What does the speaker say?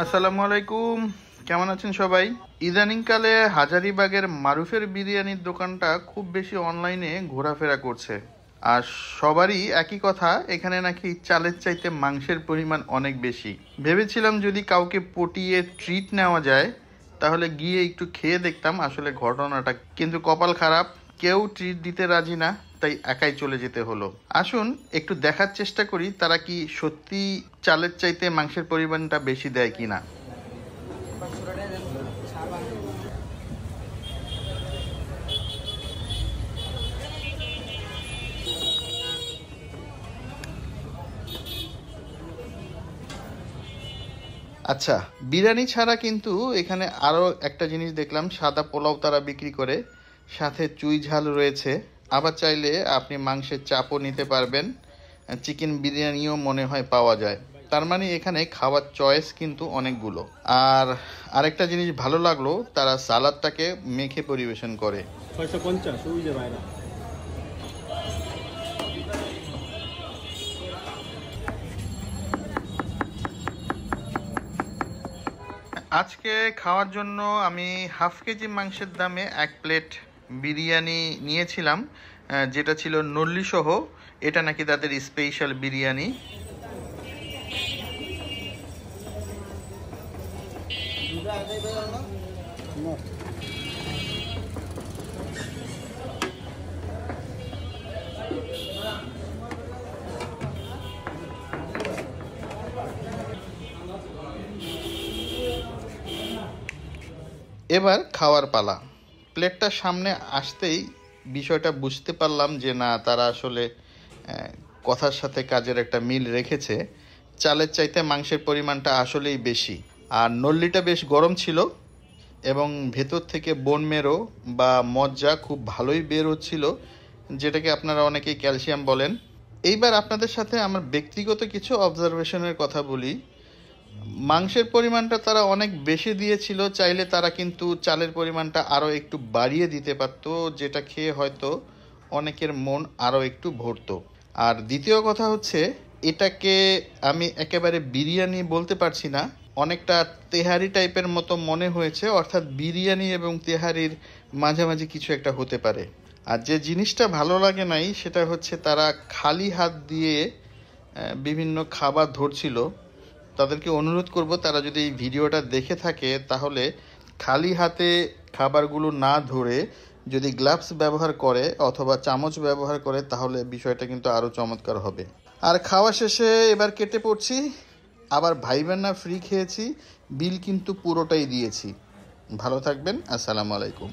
আসসালামু আলাইকুম, কেমন আছেন সবাই? ইদানিংকালে হাজারীবাগের মারুফের বিরিয়ানির দোকানটা খুব বেশি অনলাইনে ঘোরাফেরা করছে। আর সবারই একই কথা, এখানে নাকি চালের চাইতে মাংসের পরিমাণ অনেক বেশি। ভেবেছিলাম যদি কাউকে পটিয়ে ট্রিট নেওয়া যায় তাহলে গিয়ে একটু খেয়ে দেখতাম আসলে ঘটনাটা, কিন্তু কপাল খারাপ, কেউ ট্রিট দিতে রাজি না, তাই একাই চলে যেতে হলো। আসুন একটু দেখার চেষ্টা করি তারা কি সত্যি চালের চাইতে মাংসের পরিমাণটা বেশি দেয় কিনা। আচ্ছা, বিরিয়ানি ছাড়া কিন্তু এখানে আরও একটা জিনিস দেখলাম, সাদা পোলাও তারা বিক্রি করে, সাথে চুই ঝাল রয়েছে। আবার চাইলে আপনি মাংসের চাপও নিতে পারবেন, চিকেন বিরিয়ানিও মনে হয় পাওয়া যায়। তার মানে এখানে খাওয়ার চয়েস কিন্তু অনেকগুলো। আর আরেকটা জিনিস ভালো লাগলো, তারা সালাদটাকে মেখে পরিবেশন করে। 650 ওই যে ভাইরা। আজকে খাওয়ার জন্য আমি হাফ কেজি মাংসের দামে 1 প্লেট বিরিয়ানি নিয়েছিলাম, যেটা ছিল নল্লি সহ। এটা নাকি তাদের স্পেশাল বিরিয়ানি। এবার খাওয়ার পালা। প্লেটটা সামনে আসতেই বিষয়টা বুঝতে পারলাম যে না, তারা আসলে কথার সাথে কাজের একটা মিল রেখেছে। চালের চাইতে মাংসের পরিমাণটা আসলেই বেশি। আর নল্লিটা বেশ গরম ছিল এবং ভেতর থেকে বোন মেরো বা মজ্জা খুব ভালোই বের হচ্ছিল, যেটাকে আপনারা অনেকেই ক্যালসিয়াম বলেন। এইবার আপনাদের সাথে আমার ব্যক্তিগত কিছু অবজারভেশনের কথা বলি। মাংসের পরিমাণটা তারা অনেক বেশি দিয়েছিল, চাইলে তারা কিন্তু চালের পরিমাণটা আরও একটু বাড়িয়ে দিতে পারতো, যেটা খেয়ে হয়তো অনেকের মন আরও একটু ভরতো। আর দ্বিতীয় কথা হচ্ছে, এটাকে আমি একেবারে বিরিয়ানি বলতে পারছি না, অনেকটা তেহারি টাইপের মতো মনে হয়েছে, অর্থাৎ বিরিয়ানি এবং তেহারির মাঝামাঝি কিছু একটা হতে পারে। আর যে জিনিসটা ভালো লাগে নাই সেটা হচ্ছে তারা খালি হাত দিয়ে বিভিন্ন খাবার ধরছিল। তাদেরকে অনুরোধ করব, তারা যদি এই ভিডিওটা দেখে থাকে তাহলে খালি হাতে খাবারগুলো না ধরে যদি গ্লাভস ব্যবহার করে অথবা চামচ ব্যবহার করে তাহলে বিষয়টা কিন্তু আরও চমৎকার হবে। আর খাওয়া শেষে এবার কেটে পড়ছি। আবার ভাইবেন না ফ্রি খেয়েছি, বিল কিন্তু পুরোটাই দিয়েছি। ভালো থাকবেন, আসসালামু আলাইকুম।